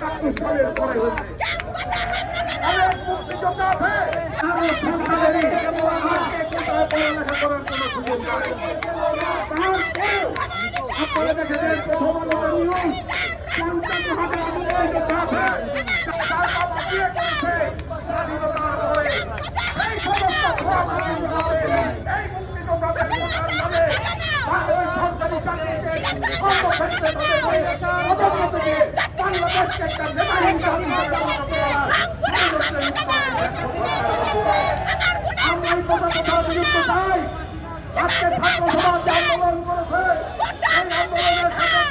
71 সালের পরে হয়েছে। অনেক মুক্তিযোদ্ধা আছে, তারা সরকারেরই আজকে কোথাও পড়ালেখা করার কোনো সুযোগ নাই। তারপরেও আপনারা দেখেছেন প্রথম আলোতে নিউজ ৫০,০০০ মুক্তিযোদ্ধা আছে, তার বাবা বিয়ে করেছে স্বাধীনতার পরে। এই সমস্ত খোয়া স্বাধীনতাতে এই মুক্তিযোদ্ধাদের নামে বাংলাদেশ সরকারি চাকরিতে কর্মক্ষেত্রে পদোন্নতি দিয়ে বাংলাদেশকে একটা নেতাহীন জাতি হিসেবে বানাতে আমরা এই কথা বিরুদ্ধে চাই। আজকে ছাত্র সমাজ আন্দোলন করেছে, এই আন্দোলনের সাথে